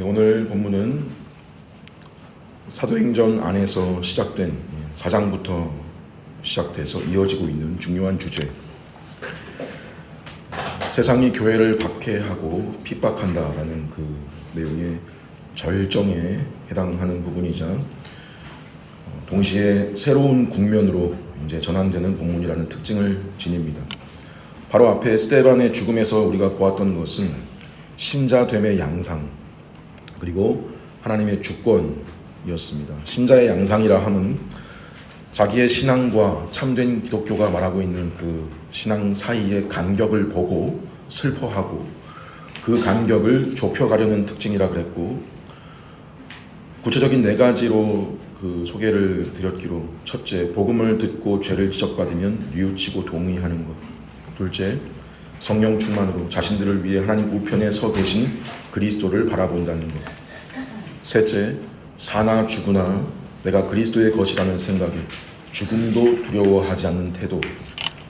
오늘 본문은 사도행전 안에서 시작된 4장부터 시작돼서 이어지고 있는 중요한 주제, 세상이 교회를 박해하고 핍박한다라는 그 내용의 절정에 해당하는 부분이자 동시에 새로운 국면으로 이제 전환되는 본문이라는 특징을 지닙니다. 바로 앞에 스데반의 죽음에서 우리가 보았던 것은 신자됨의 양상 그리고 하나님의 주권이었습니다. 신자의 양상이라 함은 자기의 신앙과 참된 기독교가 말하고 있는 그 신앙 사이의 간격을 보고 슬퍼하고 그 간격을 좁혀가려는 특징이라 그랬고, 구체적인 4가지로 그 소개를 드렸기로, 첫째, 복음을 듣고 죄를 지적받으면 뉘우치고 동의하는 것. 둘째, 성령 충만으로 자신들을 위해 하나님 우편에 서 계신 그리스도를 바라본다는 것. 셋째, 사나 죽으나 내가 그리스도의 것이라는 생각에 죽음도 두려워하지 않는 태도.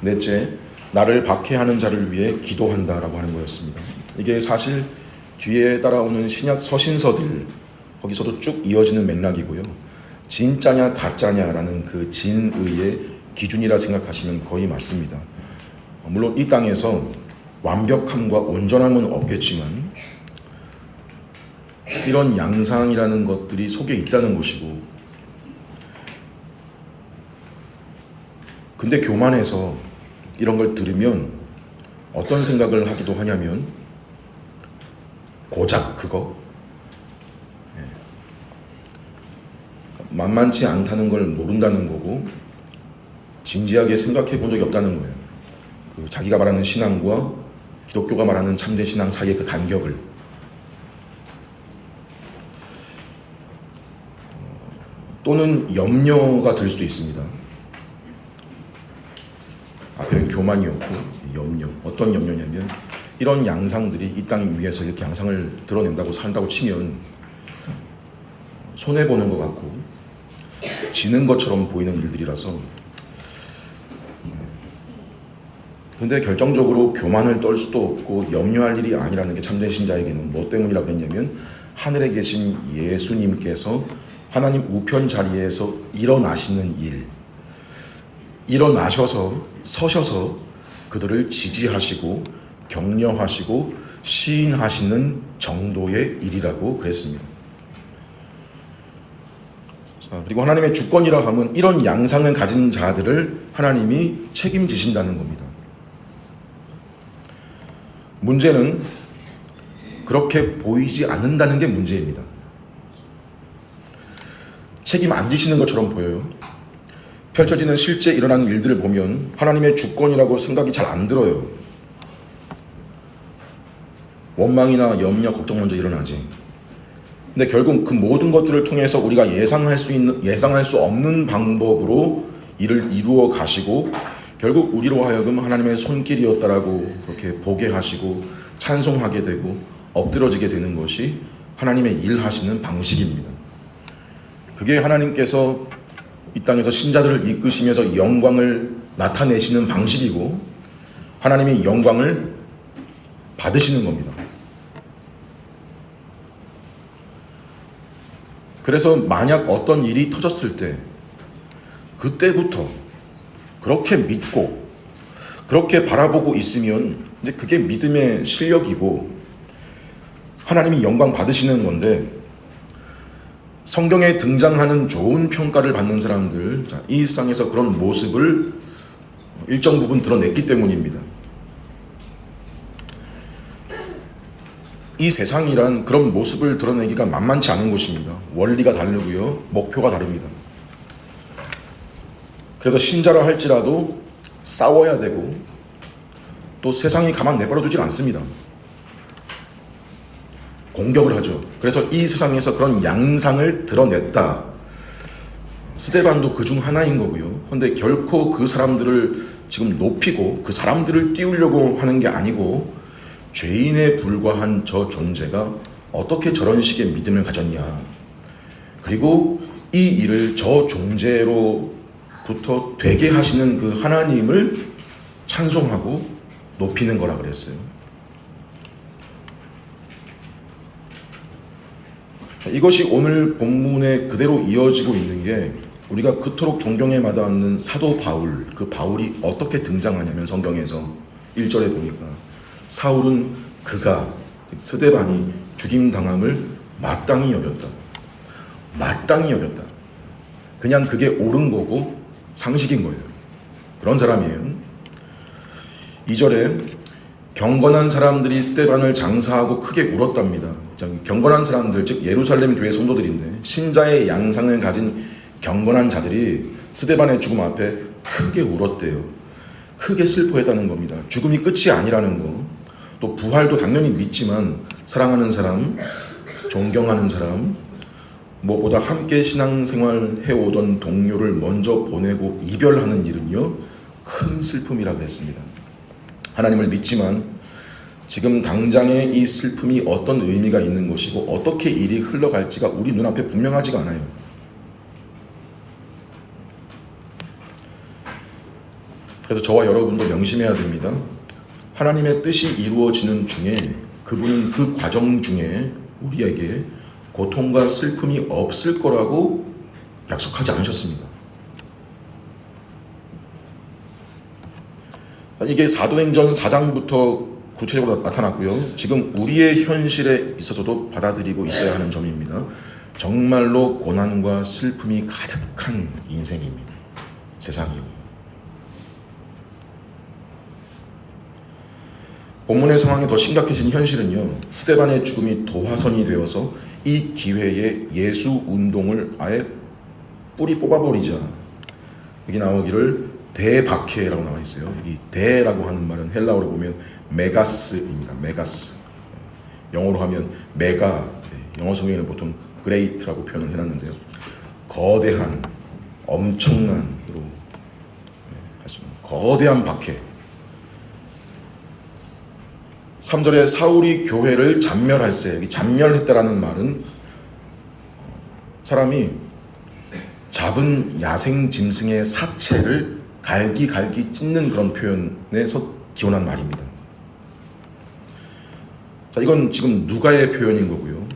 넷째, 나를 박해하는 자를 위해 기도한다라고 하는 거였습니다. 이게 사실 뒤에 따라오는 신약 서신서들 거기서도 쭉 이어지는 맥락이고요. 진짜냐 가짜냐라는 그 진의의 기준이라 생각하시면 거의 맞습니다. 물론 이 땅에서 완벽함과 온전함은 없겠지만 이런 양상이라는 것들이 속에 있다는 것이고, 근데 교만해서 이런 걸 들으면 어떤 생각을 하기도 하냐면 고작 그거 만만치 않다는 걸 모른다는 거고, 진지하게 생각해 본 적이 없다는 거예요. 그 자기가 말하는 신앙과 기독교가 말하는 참된 신앙 사이의 그 간격을. 또는 염려가 들 수도 있습니다. 앞에는 교만이었고 염려. 어떤 염려냐면 이런 양상들이 이 땅 위에서 이렇게 양상을 드러낸다고 산다고 치면 손해보는 것 같고 지는 것처럼 보이는 일들이라서, 근데 결정적으로 교만을 떨 수도 없고 염려할 일이 아니라는 게 참된 신자에게는 뭐 때문이라고 했냐면, 하늘에 계신 예수님께서 하나님 우편 자리에서 일어나시는 일, 일어나셔서 서셔서 그들을 지지하시고 격려하시고 시인하시는 정도의 일이라고 그랬습니다. 자, 그리고 하나님의 주권이라 하면 이런 양상을 가진 자들을 하나님이 책임지신다는 겁니다. 문제는 그렇게 보이지 않는다는 게 문제입니다. 책임 안 지시는 것처럼 보여요. 펼쳐지는 실제 일어나는 일들을 보면 하나님의 주권이라고 생각이 잘 안 들어요. 원망이나 염려, 걱정 먼저 일어나지. 근데 결국 그 모든 것들을 통해서 우리가 예상할 수 없는 방법으로 일을 이루어 가시고, 결국 우리로 하여금 하나님의 손길이었다라고 그렇게 보게 하시고 찬송하게 되고 엎드러지게 되는 것이 하나님의 일하시는 방식입니다. 그게 하나님께서 이 땅에서 신자들을 이끄시면서 영광을 나타내시는 방식이고 하나님의 영광을 받으시는 겁니다. 그래서 만약 어떤 일이 터졌을 때 그때부터 그렇게 믿고 그렇게 바라보고 있으면 이제 그게 믿음의 실력이고 하나님이 영광 받으시는 건데, 성경에 등장하는 좋은 평가를 받는 사람들, 이 세상에서 그런 모습을 일정 부분 드러냈기 때문입니다. 이 세상이란 그런 모습을 드러내기가 만만치 않은 곳입니다. 원리가 다르고요, 목표가 다릅니다. 그래서 신자라 할지라도 싸워야 되고 또 세상이 가만 내버려 두질 않습니다. 공격을 하죠. 그래서 이 세상에서 그런 양상을 드러냈다. 스데반도 그 중 하나인 거고요. 그런데 결코 그 사람들을 지금 높이고 그 사람들을 띄우려고 하는 게 아니고, 죄인에 불과한 저 존재가 어떻게 저런 식의 믿음을 가졌냐, 그리고 이 일을 저 존재로부터 되게 하시는 그 하나님을 찬송하고 높이는 거라 그랬어요. 이것이 오늘 본문에 그대로 이어지고 있는 게 우리가 그토록 존경에 마다하는 사도 바울, 그 바울이 어떻게 등장하냐면 성경에서 1절에 보니까 사울은 그가 스데반이 죽임당함을 마땅히 여겼다. 마땅히 여겼다. 그냥 그게 옳은 거고 상식인 거예요. 그런 사람이에요. 2절에 경건한 사람들이 스데반을 장사하고 크게 울었답니다. 경건한 사람들, 즉 예루살렘 교회 성도들인데 신자의 양상을 가진 경건한 자들이 스데반의 죽음 앞에 크게 울었대요. 크게 슬퍼했다는 겁니다. 죽음이 끝이 아니라는 거. 또 부활도 당연히 믿지만 사랑하는 사람, 존경하는 사람, 무엇보다 함께 신앙생활 해오던 동료를 먼저 보내고 이별하는 일은요, 큰 슬픔이라고 했습니다. 하나님을 믿지만 지금 당장의 이 슬픔이 어떤 의미가 있는 것이고 어떻게 일이 흘러갈지가 우리 눈앞에 분명하지가 않아요. 그래서 저와 여러분도 명심해야 됩니다. 하나님의 뜻이 이루어지는 중에 그분은 그 과정 중에 우리에게 고통과 슬픔이 없을 거라고 약속하지 않으셨습니다. 이게 사도행전 4장부터 구체적으로 나타났고요. 지금 우리의 현실에 있어서도 받아들이고 있어야 하는 점입니다. 정말로 고난과 슬픔이 가득한 인생입니다. 세상이요. 본문의 상황이 더 심각해진 현실은요. 스데반의 죽음이 도화선이 되어서 이 기회에 예수 운동을 아예 뿌리 뽑아버리자. 여기 나오기를 대박해라고 나와 있어요. 여기 대라고 하는 말은 헬라어로 보면 메가스입니다. 메가스. 영어로 하면 메가. 영어 성경에는 보통 great라고 표현을 해놨는데요. 거대한, 엄청난으로 거대한 박해. 3절에 사울이 교회를 잔멸할세. 여기 잔멸했다라는 말은 사람이 잡은 야생 짐승의 사체를 갈기갈기 찢는 그런 표현에서 기원한 말입니다. 자, 이건 지금 누가의 표현인 거고요.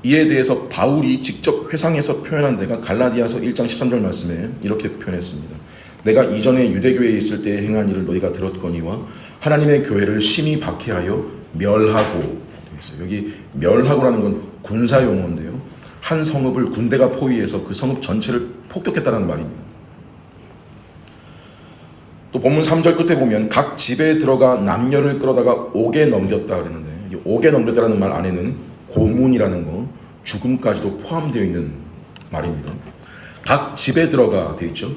이에 대해서 바울이 직접 회상해서 표현한 데가 갈라디아서 1장 13절 말씀에 이렇게 표현했습니다. 내가 이전에 유대교회에 있을 때 행한 일을 너희가 들었거니와 하나님의 교회를 심히 박해하여 멸하고. 여기 멸하고라는 건 군사 용어인데요. 한 성읍을 군대가 포위해서 그 성읍 전체를 폭격했다는 말입니다. 또 본문 3절 끝에 보면 각 집에 들어가 남녀를 끌어다가 옥에 넘겼다 그랬는데 이 옥에 넘겼다는 말 안에는 고문이라는 거, 죽음까지도 포함되어 있는 말입니다. 각 집에 들어가 되어 있죠.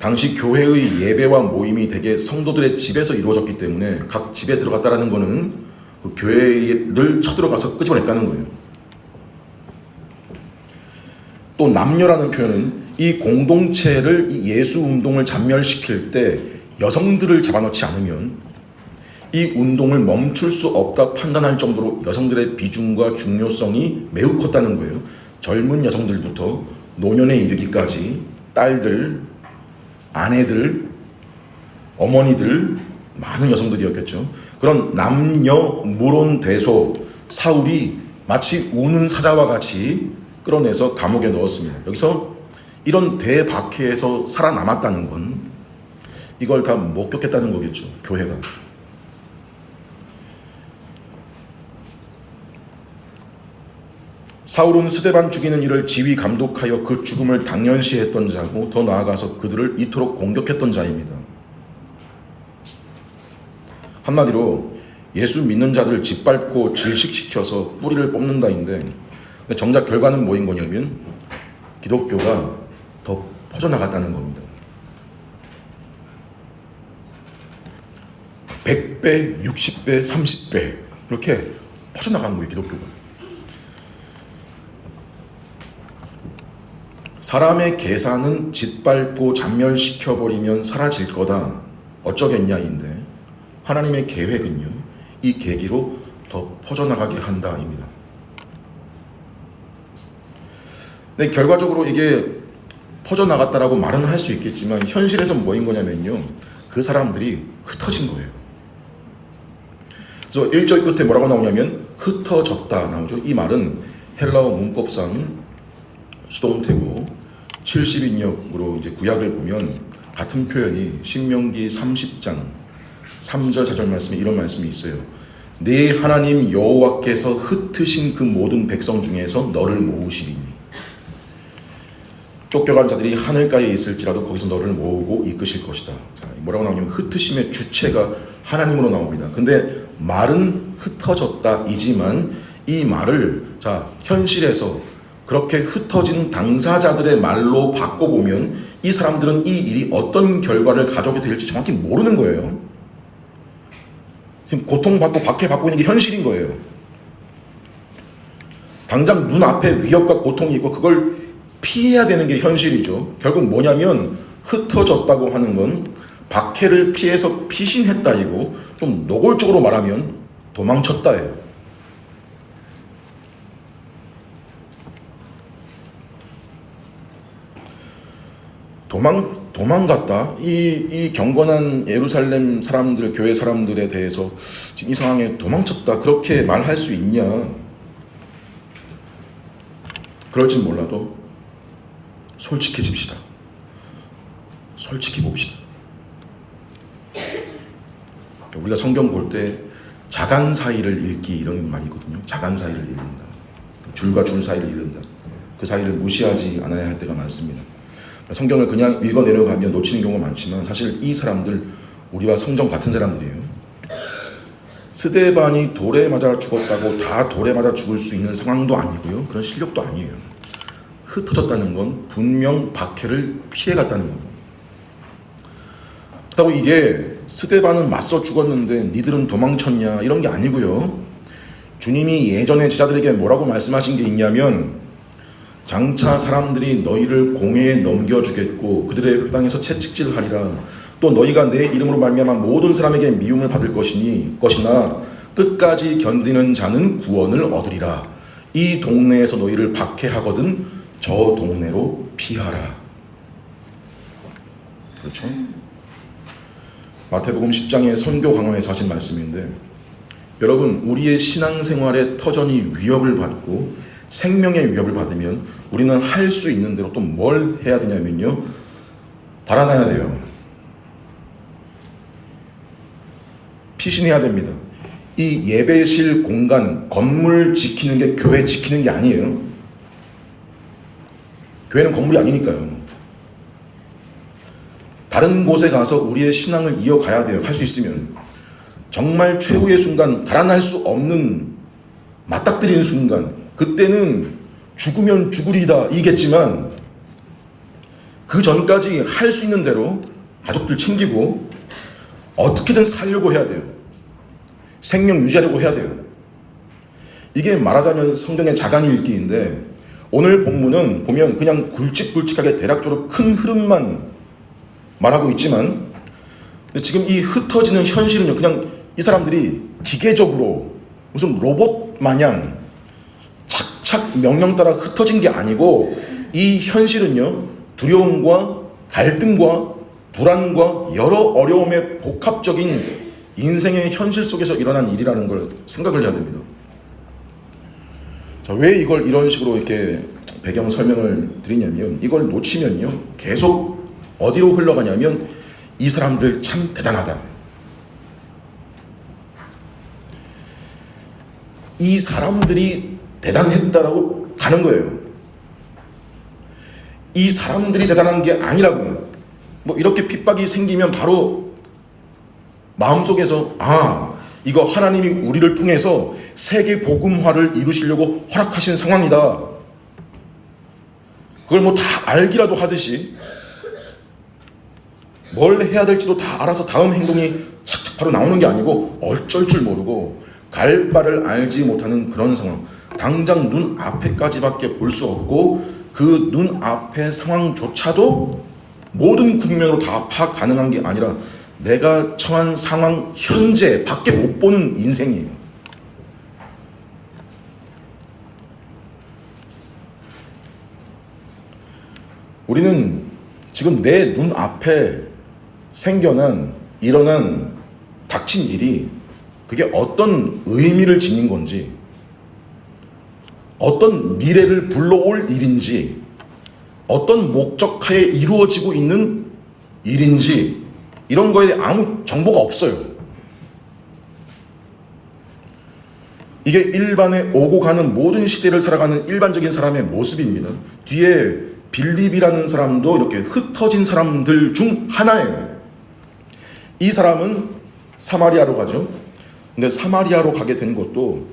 당시 교회의 예배와 모임이 대개 성도들의 집에서 이루어졌기 때문에 각 집에 들어갔다라는 거는 그 교회를 쳐들어가서 끄집어냈다는 거예요. 또 남녀라는 표현은 이 공동체를 이 예수 운동을 잔멸시킬 때 여성들을 잡아놓지 않으면 이 운동을 멈출 수 없다 판단할 정도로 여성들의 비중과 중요성이 매우 컸다는 거예요. 젊은 여성들부터 노년에 이르기까지 딸들, 아내들, 어머니들, 많은 여성들이었겠죠. 그런 남녀 물온대소 사울이 마치 우는 사자와 같이 끌어내서 감옥에 넣었습니다. 여기서 이런 대박해에서 살아남았다는 건 이걸 다 목격했다는 거겠죠. 교회가. 사울은 스데반 죽이는 일을 지휘 감독하여 그 죽음을 당연시했던 자고 더 나아가서 그들을 이토록 공격했던 자입니다. 한마디로 예수 믿는 자들을 짓밟고 질식시켜서 뿌리를 뽑는다인데 정작 결과는 뭐인 거냐면 기독교가 더 퍼져나갔다는 겁니다. 100배, 60배, 30배 이렇게 퍼져나간 거예요. 기독교가. 사람의 계산은 짓밟고 잔멸시켜버리면 사라질 거다. 어쩌겠냐인데 하나님의 계획은요. 이 계기로 더 퍼져나가게 한다입니다. 근데 결과적으로 이게 퍼져나갔다라고 말은 할 수 있겠지만 현실에서 뭐인 거냐면요. 그 사람들이 흩어진 거예요. 그래서 1절 끝에 뭐라고 나오냐면 흩어졌다 나오죠. 이 말은 헬라어 문법상 수동태고 70인역으로 이제 구약을 보면 같은 표현이 신명기 30장 3절 4절 말씀에 이런 말씀이 있어요. 네 하나님 여호와께서 흩으신 그 모든 백성 중에서 너를 모으시리니. 쫓겨간 자들이 하늘가에 있을지라도 거기서 너를 모으고 이끄실 것이다. 자, 뭐라고 나오냐면 흩으심의 주체가 하나님으로 나옵니다. 근데 말은 흩어졌다 이지만 이 말을 자 현실에서 그렇게 흩어진 당사자들의 말로 바꿔보면 이 사람들은 이 일이 어떤 결과를 가져오게 될지 정확히 모르는 거예요. 지금 고통받고 박해받고 있는 게 현실인 거예요. 당장 눈앞에 위협과 고통이 있고 그걸 피해야 되는 게 현실이죠. 결국 뭐냐면 흩어졌다고 하는 건 박해를 피해서 피신했다이고 좀 노골적으로 말하면 도망쳤다예요. 도망갔다. 이 경건한 예루살렘 사람들, 교회 사람들에 대해서 지금 이 상황에 도망쳤다. 그렇게 말할 수 있냐? 그럴진 몰라도 솔직해집시다. 솔직히 봅시다. 우리가 성경 볼 때 자간 사이를 읽기 이런 말이 있거든요. 자간 사이를 읽는다. 줄과 줄 사이를 읽는다. 그 사이를 무시하지 않아야 할 때가 많습니다. 성경을 그냥 읽어 내려가면 놓치는 경우가 많지만 사실 이 사람들 우리와 성경 같은 사람들이에요. 스데반이 돌에 맞아 죽었다고 다 돌에 맞아 죽을 수 있는 상황도 아니고요. 그런 실력도 아니에요. 흩어졌다는 건 분명 박해를 피해갔다는 겁니다. 그렇다고 이게 스데반은 맞서 죽었는데 니들은 도망쳤냐 이런 게 아니고요. 주님이 예전에 제자들에게 뭐라고 말씀하신 게 있냐면 장차 사람들이 너희를 공회에 넘겨주겠고 그들의 회당에서 채찍질하리라. 또 너희가 내 이름으로 말미암아 모든 사람에게 미움을 받을 것이나 끝까지 견디는 자는 구원을 얻으리라. 이 동네에서 너희를 박해하거든 저 동네로 피하라. 그렇죠? 마태복음 10장의 선교 강화에서 하신 말씀인데 여러분 우리의 신앙생활에 터전이 위협을 받고 생명의 위협을 받으면 우리는 할 수 있는 대로 또 뭘 해야 되냐면요. 달아나야 돼요. 피신해야 됩니다. 이 예배실 공간, 건물 지키는 게 교회 지키는 게 아니에요. 교회는 건물이 아니니까요. 다른 곳에 가서 우리의 신앙을 이어가야 돼요. 할 수 있으면. 정말 최후의 순간, 달아날 수 없는 맞닥뜨리는 순간, 그때는 죽으면 죽으리다 이겠지만 그 전까지 할 수 있는 대로 가족들 챙기고 어떻게든 살려고 해야 돼요. 생명 유지하려고 해야 돼요. 이게 말하자면 성경의 자간 읽기인데 오늘 본문은 보면 그냥 굵직굵직하게 대략적으로 큰 흐름만 말하고 있지만 지금 이 흩어지는 현실은요, 그냥 이 사람들이 기계적으로 무슨 로봇 마냥 착착 명령 따라 흩어진 게 아니고 이 현실은요, 두려움과 갈등과 불안과 여러 어려움의 복합적인 인생의 현실 속에서 일어난 일이라는 걸 생각을 해야 됩니다. 자, 왜 이걸 이런 식으로 이렇게 배경 설명을 드리냐면 이걸 놓치면요, 계속 어디로 흘러가냐면 이 사람들 참 대단하다. 이 사람들이 대단했다라고 가는 거예요. 이 사람들이 대단한 게 아니라고. 뭐 이렇게 핍박이 생기면 바로 마음속에서 이거 하나님이 우리를 통해서 세계 복음화를 이루시려고 허락하신 상황이다. 그걸 뭐 다 알기라도 하듯이 뭘 해야 될지도 다 알아서 다음 행동이 착착 바로 나오는 게 아니고 어쩔 줄 모르고 갈 바를 알지 못하는 그런 상황. 당장 눈 앞에까지밖에 볼 수 없고 그 눈 앞의 상황조차도 모든 국면으로 다 파악 가능한 게 아니라 내가 처한 상황 현재 밖에 못 보는 인생이에요. 우리는 지금 내 눈 앞에 일어난 닥친 일이 그게 어떤 의미를 지닌 건지 어떤 미래를 불러올 일인지 어떤 목적하에 이루어지고 있는 일인지 이런 거에 아무 정보가 없어요. 이게 일반에 오고 가는 모든 시대를 살아가는 일반적인 사람의 모습입니다. 뒤에 빌립이라는 사람도 이렇게 흩어진 사람들 중 하나예요. 이 사람은 사마리아로 가죠. 근데 사마리아로 가게 된 것도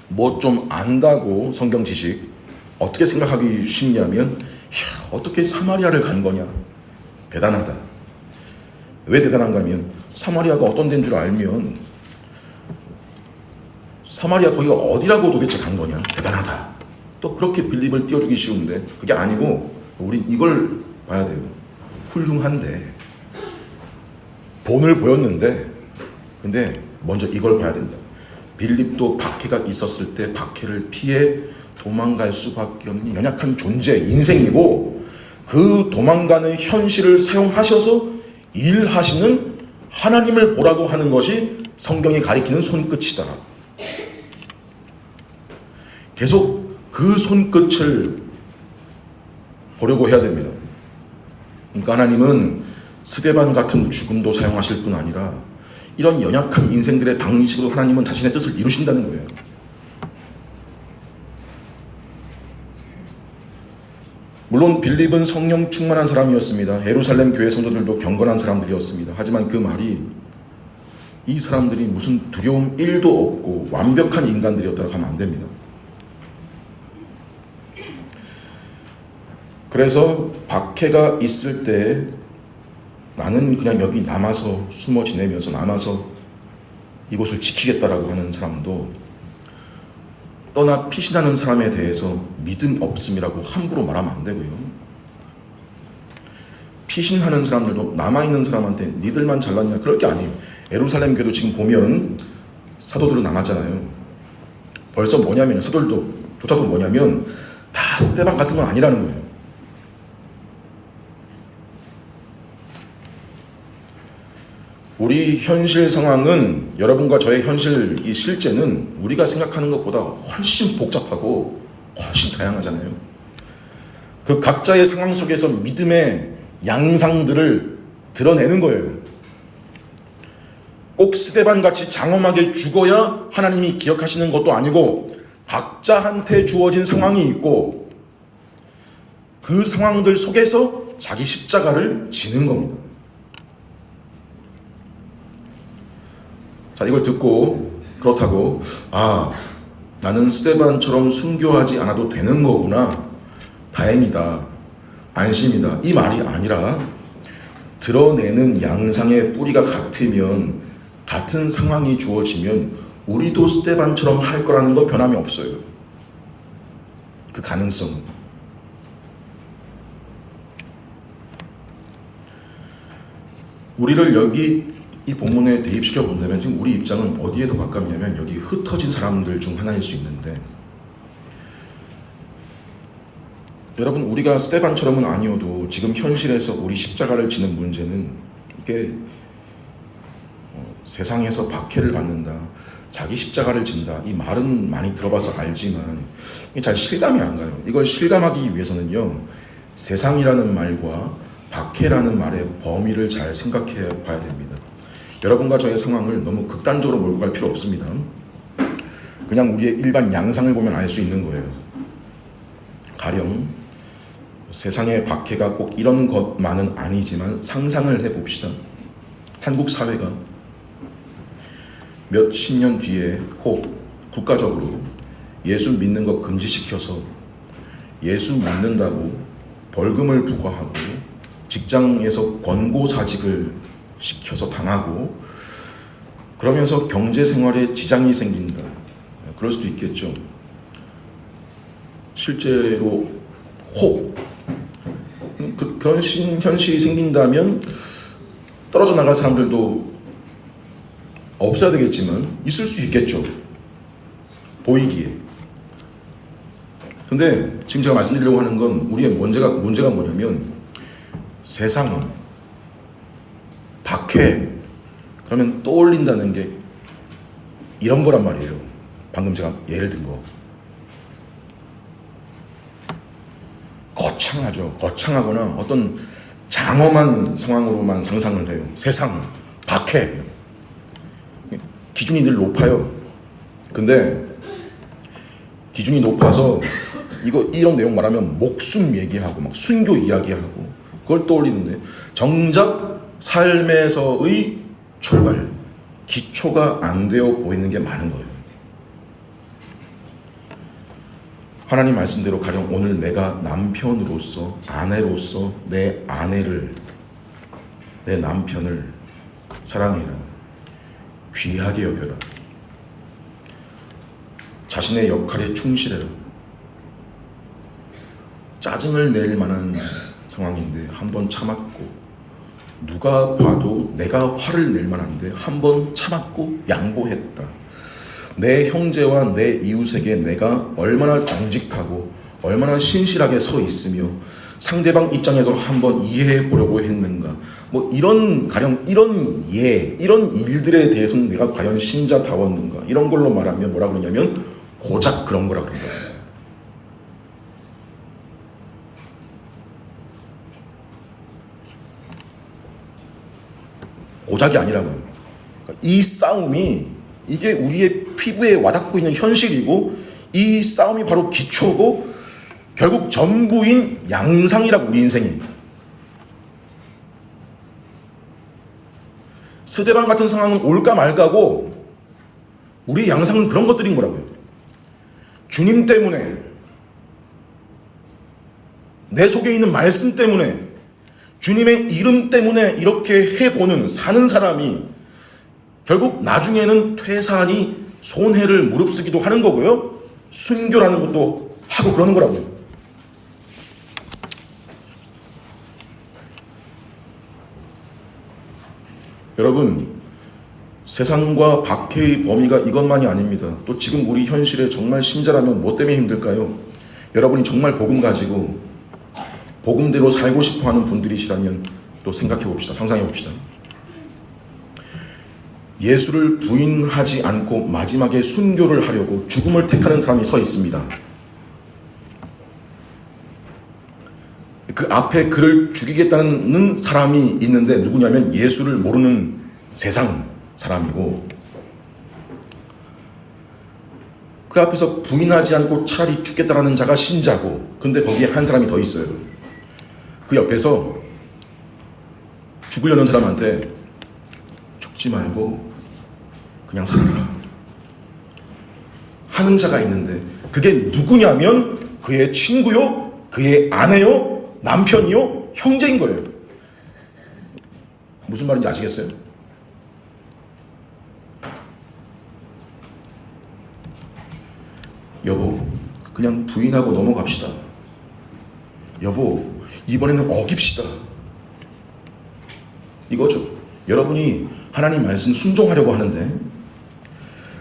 뭐 좀 안다고 성경 지식 어떻게 생각하기 쉽냐면 어떻게 사마리아를 간 거냐. 대단하다. 왜 대단한가 하면 사마리아가 어떤 데인 줄 알면 사마리아 거기가 어디라고 도대체 간 거냐. 대단하다. 또 그렇게 빌립을 띄워주기 쉬운데 그게 아니고 우리 이걸 봐야 돼요. 훌륭한데 본을 보였는데 근데 먼저 이걸 봐야 된다. 빌립도 박해가 있었을 때 박해를 피해 도망갈 수밖에 없는 연약한 존재, 인생이고 그 도망가는 현실을 사용하셔서 일하시는 하나님을 보라고 하는 것이 성경이 가리키는 손끝이다. 계속 그 손끝을 보려고 해야 됩니다. 그러니까 하나님은 스데반 같은 죽음도 사용하실 뿐 아니라 이런 연약한 인생들의 방식으로 하나님은 자신의 뜻을 이루신다는 거예요. 물론 빌립은 성령 충만한 사람이었습니다. 예루살렘 교회 성도들도 경건한 사람들이었습니다. 하지만 그 말이 이 사람들이 무슨 두려움 1도 없고 완벽한 인간들이었다고 하면 안 됩니다. 그래서 박해가 있을 때 나는 그냥 여기 남아서 숨어 지내면서 남아서 이곳을 지키겠다라고 하는 사람도 떠나 피신하는 사람에 대해서 믿음 없음이라고 함부로 말하면 안 되고요. 피신하는 사람들도 남아있는 사람한테 니들만 잘났냐 그럴 게 아니에요. 예루살렘 교회도 지금 보면 사도들은 남았잖아요. 벌써 뭐냐면 사도들도 조차도 뭐냐면 다 스데반 같은 건 아니라는 거예요. 우리 현실 상황은 여러분과 저의 현실 이 실제는 우리가 생각하는 것보다 훨씬 복잡하고 훨씬 다양하잖아요. 그 각자의 상황 속에서 믿음의 양상들을 드러내는 거예요. 꼭 스데반같이 장엄하게 죽어야 하나님이 기억하시는 것도 아니고 각자한테 주어진 상황이 있고 그 상황들 속에서 자기 십자가를 지는 겁니다. 자, 이걸 듣고 그렇다고 나는 스데반처럼 순교하지 않아도 되는 거구나. 다행이다. 안심이다. 이 말이 아니라 드러내는 양상의 뿌리가 같으면 같은 상황이 주어지면 우리도 스데반처럼 할 거라는 건 변함이 없어요. 그 가능성은. 우리를 여기 이 본문에 대입시켜 본다면 지금 우리 입장은 어디에 더 가깝냐면 여기 흩어진 사람들 중 하나일 수 있는데 여러분 우리가 스데반처럼은 아니어도 지금 현실에서 우리 십자가를 지는 문제는 이게 세상에서 박해를 받는다, 자기 십자가를 진다 이 말은 많이 들어봐서 알지만 잘 실감이 안 가요. 이걸 실감하기 위해서는요 세상이라는 말과 박해라는 말의 범위를 잘 생각해 봐야 됩니다. 여러분과 저의 상황을 너무 극단적으로 몰고 갈 필요 없습니다. 그냥 우리의 일반 양상을 보면 알 수 있는 거예요. 가령 세상의 박해가 꼭 이런 것만은 아니지만 상상을 해봅시다. 한국 사회가 몇십 년 뒤에 혹 국가적으로 예수 믿는 것 금지시켜서 예수 믿는다고 벌금을 부과하고 직장에서 권고사직을 시켜서 당하고 그러면서 경제생활에 지장이 생긴다. 그럴 수도 있겠죠. 실제로 혹 그런 현실이 생긴다면 떨어져 나갈 사람들도 없어야 되겠지만 있을 수 있겠죠. 보이기에. 근데 지금 제가 말씀드리려고 하는 건 우리의 문제가 뭐냐면 세상은 박해 그러면 떠올린다는 게 이런 거란 말이에요. 방금 제가 예를 든 거. 거창하죠. 거창하거나 어떤 장엄한 상황으로만 상상을 해요. 세상, 박해. 기준이 늘 높아요. 근데 기준이 높아서 이런 내용 말하면 목숨 얘기하고 막 순교 이야기하고 그걸 떠올리는데 정작 삶에서의 출발, 기초가 안 되어 보이는 게 많은 거예요. 하나님 말씀대로 가령 오늘 내가 남편으로서 아내로서 내 아내를 내 남편을 사랑해라. 귀하게 여겨라. 자신의 역할에 충실해라. 짜증을 낼 만한 상황인데 한 번 참았고 누가 봐도 내가 화를 낼 만한데 한 번 참았고 양보했다. 내 형제와 내 이웃에게 내가 얼마나 정직하고 얼마나 신실하게 서 있으며 상대방 입장에서 한번 이해해 보려고 했는가. 뭐 가령 이런 일들에 대해서는 내가 과연 신자다웠는가. 이런 걸로 말하면 뭐라 그러냐면 고작 그런 거라 그런다. 고작이 아니라고요. 이 싸움이 이게 우리의 피부에 와닿고 있는 현실이고 이 싸움이 바로 기초고 결국 전부인 양상이라고 우리 인생이. 스데반 같은 상황은 올까 말까고 우리 양상은 그런 것들인 거라고요. 주님 때문에 내 속에 있는 말씀 때문에 주님의 이름 때문에 이렇게 해보는 사는 사람이 결국 나중에는 퇴사하니 손해를 무릅쓰기도 하는 거고요. 순교라는 것도 하고 그러는 거라고요. 여러분, 세상과 박해의 범위가 이것만이 아닙니다. 또 지금 우리 현실에 정말 신자라면 뭐 때문에 힘들까요? 여러분이 정말 복음 가지고 복음대로 살고 싶어하는 분들이시라면 또 생각해 봅시다. 상상해 봅시다. 예수를 부인하지 않고 마지막에 순교를 하려고 죽음을 택하는 사람이 서 있습니다. 그 앞에 그를 죽이겠다는 사람이 있는데 누구냐면 예수를 모르는 세상 사람이고 그 앞에서 부인하지 않고 차라리 죽겠다라는 자가 신자고 근데 거기에 한 사람이 더 있어요. 그 옆에서 죽으려는 사람한테 죽지 말고 그냥 살아라 하는 자가 있는데 그게 누구냐면 그의 친구요, 그의 아내요, 남편이요, 형제인 거예요. 무슨 말인지 아시겠어요? 여보, 그냥 부인하고 넘어갑시다. 여보, 이번에는 어깁시다. 이거죠. 여러분이 하나님 말씀 순종하려고 하는데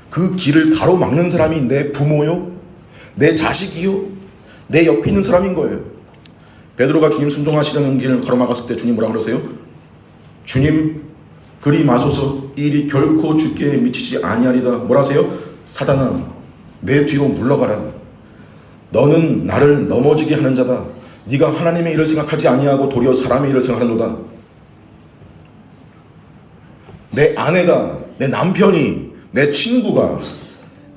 그 길을 가로막는 사람이 내 부모요, 내 자식이요, 내 옆에 있는 사람인 거예요. 베드로가 주님 순종하시려는 길을 가로막았을 때 주님 뭐라 그러세요? 주님 그리 마소서, 이 일이 결코 주께 미치지 아니하리다. 뭐라 하세요? 사단아, 내 뒤로 물러가라. 너는 나를 넘어지게 하는 자다. 네가 하나님의 일을 생각하지 아니하고 도리어 사람의 일을 생각하는도다. 내 아내가, 내 남편이, 내 친구가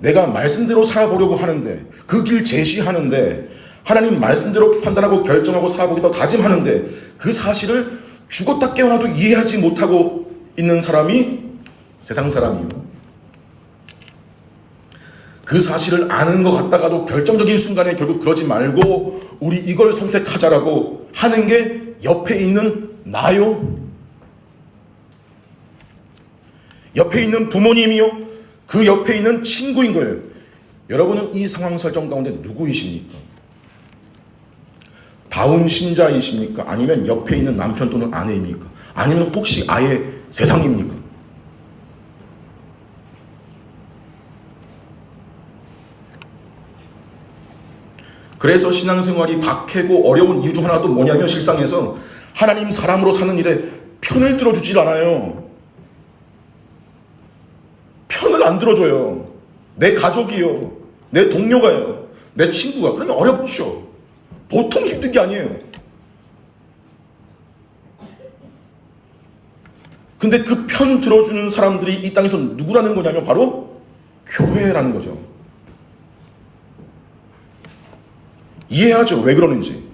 내가 말씀대로 살아보려고 하는데 그 길 제시하는데 하나님 말씀대로 판단하고 결정하고 살아보겠다고 다짐하는데 그 사실을 죽었다 깨어나도 이해하지 못하고 있는 사람이 세상 사람이요. 그 사실을 아는 것 같다가도 결정적인 순간에 결국 그러지 말고 우리 이걸 선택하자라고 하는 게 옆에 있는 나요. 옆에 있는 부모님이요. 그 옆에 있는 친구인 거예요. 여러분은 이 상황 설정 가운데 누구이십니까? 다운 신자이십니까? 아니면 옆에 있는 남편 또는 아내입니까? 아니면 혹시 아예 세상입니까? 그래서 신앙생활이 박해고 어려운 이유 중 하나도 뭐냐면 실상에서 하나님 사람으로 사는 일에 편을 들어주질 않아요. 편을 안 들어줘요. 내 가족이요, 내 동료가요, 내 친구가. 그러면 어렵죠. 보통 힘든 게 아니에요. 근데 그 편 들어주는 사람들이 이 땅에서 누구라는 거냐면 바로 교회라는 거죠. 이해하죠? 왜 그러는지.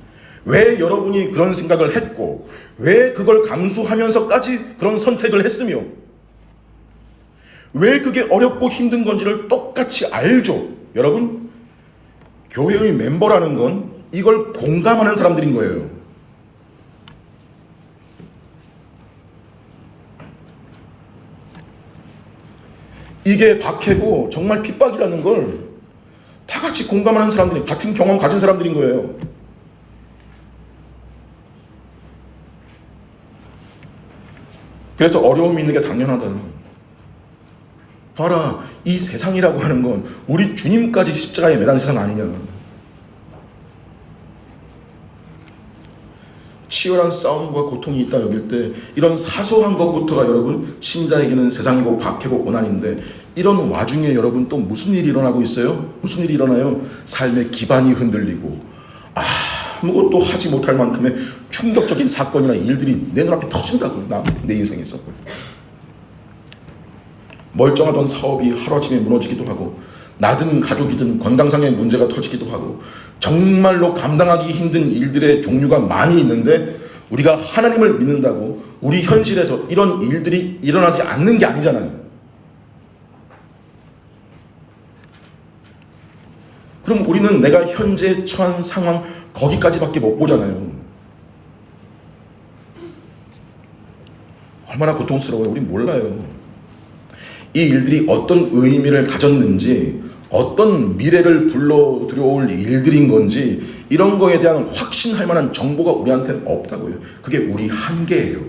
왜 여러분이 그런 생각을 했고, 왜 그걸 감수하면서까지 그런 선택을 했으며, 왜 그게 어렵고 힘든 건지를 똑같이 알죠. 여러분, 교회의 멤버라는 건 이걸 공감하는 사람들인 거예요. 이게 박해고 정말 핍박이라는 걸 다 같이 공감하는 사람들이, 같은 경험 가진 사람들인 거예요. 그래서 어려움이 있는 게 당연하다. 봐라, 이 세상이라고 하는 건 우리 주님까지 십자가에 매단 세상 아니냐. 치열한 싸움과 고통이 있다 여길 때 이런 사소한 것부터가 여러분 신자에게는 세상이고 박해고 고난인데, 이런 와중에 여러분 또 무슨 일이 일어나고 있어요? 무슨 일이 일어나요? 삶의 기반이 흔들리고 아무것도 하지 못할 만큼의 충격적인 사건이나 일들이 내 눈앞에 터진다고요. 내 인생에서 멀쩡하던 사업이 하루아침에 무너지기도 하고, 나든 가족이든 건강상의 문제가 터지기도 하고, 정말로 감당하기 힘든 일들의 종류가 많이 있는데, 우리가 하나님을 믿는다고 우리 현실에서 이런 일들이 일어나지 않는 게 아니잖아요. 그럼 우리는 내가 현재 처한 상황 거기까지밖에 못 보잖아요. 얼마나 고통스러워요. 우린 몰라요. 이 일들이 어떤 의미를 가졌는지, 어떤 미래를 불러 들여올 일들인 건지, 이런 거에 대한 확신할 만한 정보가 우리한테는 없다고요. 그게 우리 한계예요.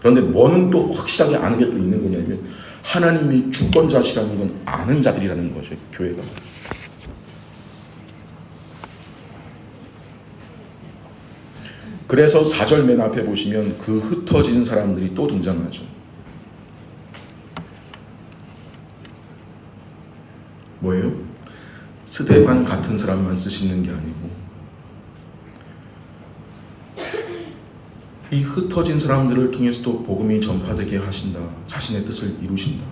그런데 뭐는 또 확실하게 아는 게 또 있는 거냐면, 하나님이 주권자시라는 건 아는 자들이라는 거죠. 교회가. 그래서 4절 맨 앞에 보시면 그 흩어진 사람들이 또 등장하죠. 뭐예요? 스데반 같은 사람만 쓰시는 게 아니고, 이 흩어진 사람들을 통해서도 복음이 전파되게 하신다. 자신의 뜻을 이루신다.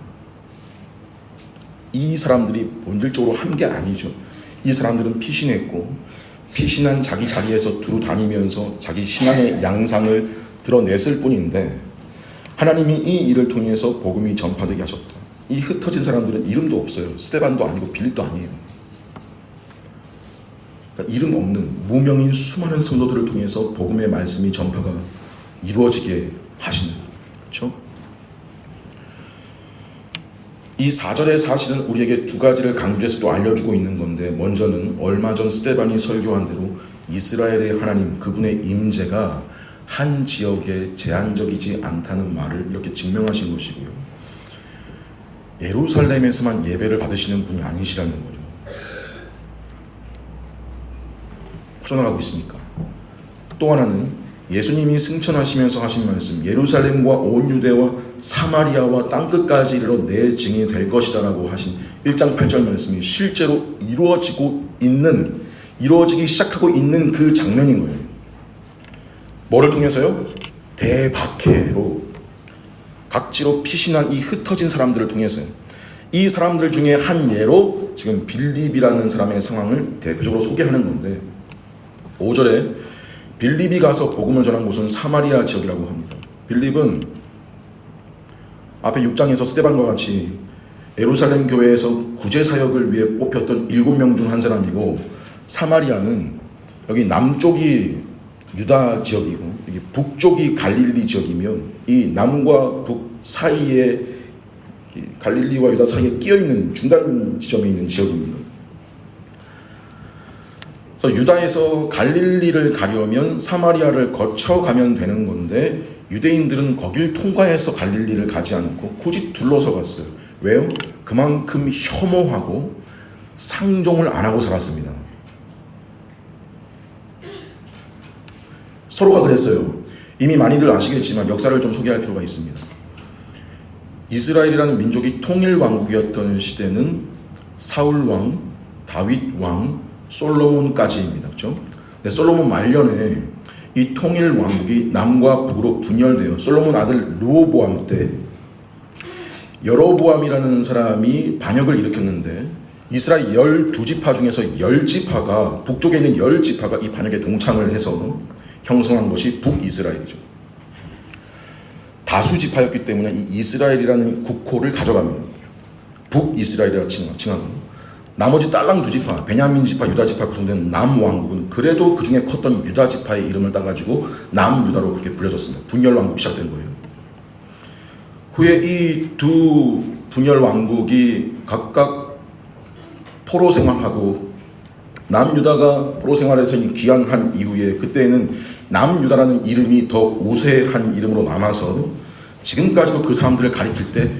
이 사람들이 본질적으로 한 게 아니죠. 이 사람들은 피신했고, 피신한 자기 자리에서 두루 다니면서 자기 신앙의 양상을 드러냈을 뿐인데, 하나님이 이 일을 통해서 복음이 전파되게 하셨다. 이 흩어진 사람들은 이름도 없어요. 스데반도 아니고 빌립도 아니에요. 그러니까 이름 없는 무명인 수많은 성도들을 통해서 복음의 말씀이 전파가 이루어지게 하시는, 그렇죠? 이 4절의 사실은 우리에게 두 가지를 강조해서 또 알려주고 있는 건데, 먼저는 얼마 전 스데반이 설교한 대로 이스라엘의 하나님, 그분의 임재가 한 지역에 제한적이지 않다는 말을 이렇게 증명하신 것이고요. 예루살렘에서만 예배를 받으시는 분이 아니시라는 거죠. 퍼져나가고 있습니까? 또 하나는 예수님이 승천하시면서 하신 말씀, 예루살렘과 온 유대와 사마리아와 땅끝까지 이르러 내 증인이 될 것이다 라고 하신 1장 8절 말씀이 실제로 이루어지기 시작하고 있는 그 장면인 거예요. 뭐를 통해서요? 대박해로 각지로 피신한 이 흩어진 사람들을 통해서요. 이 사람들 중에 한 예로 지금 빌립이라는 사람의 상황을 대표적으로 소개하는 건데, 5절에 빌립이 가서 복음을 전한 곳은 사마리아 지역이라고 합니다. 빌립은 앞에 6장에서 스데반과 같이 예루살렘 교회에서 구제 사역을 위해 뽑혔던 7명 중 한 사람이고, 사마리아는 여기 남쪽이 유다 지역이고 여기 북쪽이 갈릴리 지역이면, 이 남과 북 사이에 갈릴리와 유다 사이에 끼어있는 중간 지점에 있는 지역입니다. 그래서 유다에서 갈릴리를 가려면 사마리아를 거쳐가면 되는 건데, 유대인들은 거길 통과해서 갈릴리를 가지 않고 굳이 둘러서 갔어요. 왜요? 그만큼 혐오하고 상종을 안 하고 살았습니다. 서로가 그랬어요. 이미 많이들 아시겠지만 역사를 좀 소개할 필요가 있습니다. 이스라엘이라는 민족이 통일 왕국이었던 시대는 사울 왕, 다윗 왕, 솔로몬까지입니다. 그렇죠? 근데 솔로몬 말년에 이 통일 왕국이 남과 북으로 분열돼요. 솔로몬 아들 르호보암 때 여로보암이라는 사람이 반역을 일으켰는데 이스라엘 12지파 중에서 10지파가 북쪽에 있는 10지파가 이 반역에 동참을 해서 형성한 것이 북이스라엘이죠. 다수지파였기 때문에 이 이스라엘이라는 국호를 가져갑니다. 북이스라엘이라고 칭하고 나머지 딸랑 2지파, 베냐민 지파, 유다 지파 구성된 남왕국은 그래도 그 중에 컸던 유다 지파의 이름을 따가지고 남유다로 그렇게 불려졌습니다. 분열 왕국이 시작된 거예요. 후에 이 두 분열 왕국이 각각 포로 생활하고 남유다가 포로 생활에서 귀환한 이후에 그때는 남유다라는 이름이 더 우세한 이름으로 남아서 지금까지도 그 사람들을 가리킬 때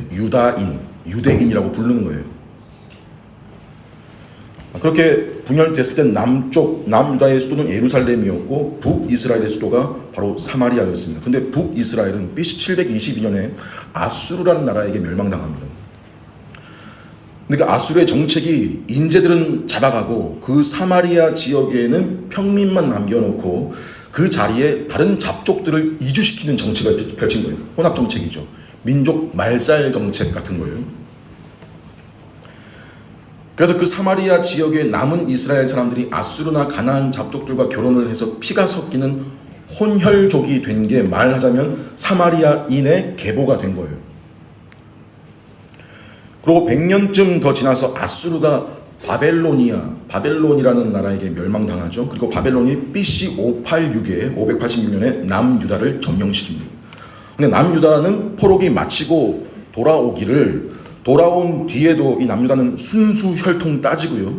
유대인이라고 부르는 거예요. 그렇게 분열됐을 때 남유다의 수도는 예루살렘이었고 북이스라엘의 수도가 바로 사마리아였습니다. 근데 북이스라엘은 BC 722년에 아수르라는 나라에게 멸망당합니다. 그러니까 아수르의 정책이 인재들은 잡아가고 그 사마리아 지역에는 평민만 남겨놓고 그 자리에 다른 잡족들을 이주시키는 정책을 펼친 거예요. 혼합 정책이죠. 민족 말살 정책 같은 거예요. 그래서 그 사마리아 지역에 남은 이스라엘 사람들이 아수르나 가나안 잡족들과 결혼을 해서 피가 섞이는 혼혈족이 된 게 말하자면 사마리아인의 계보가 된 거예요. 그리고 100년쯤 더 지나서 아수르가 바벨론이라는 나라에게 멸망당하죠. 그리고 바벨론이 BC 586년에 남유다를 점령시킵니다. 근데 남유다는 포로기 마치고 돌아온 뒤에도 이 남유다는 순수 혈통 따지고요.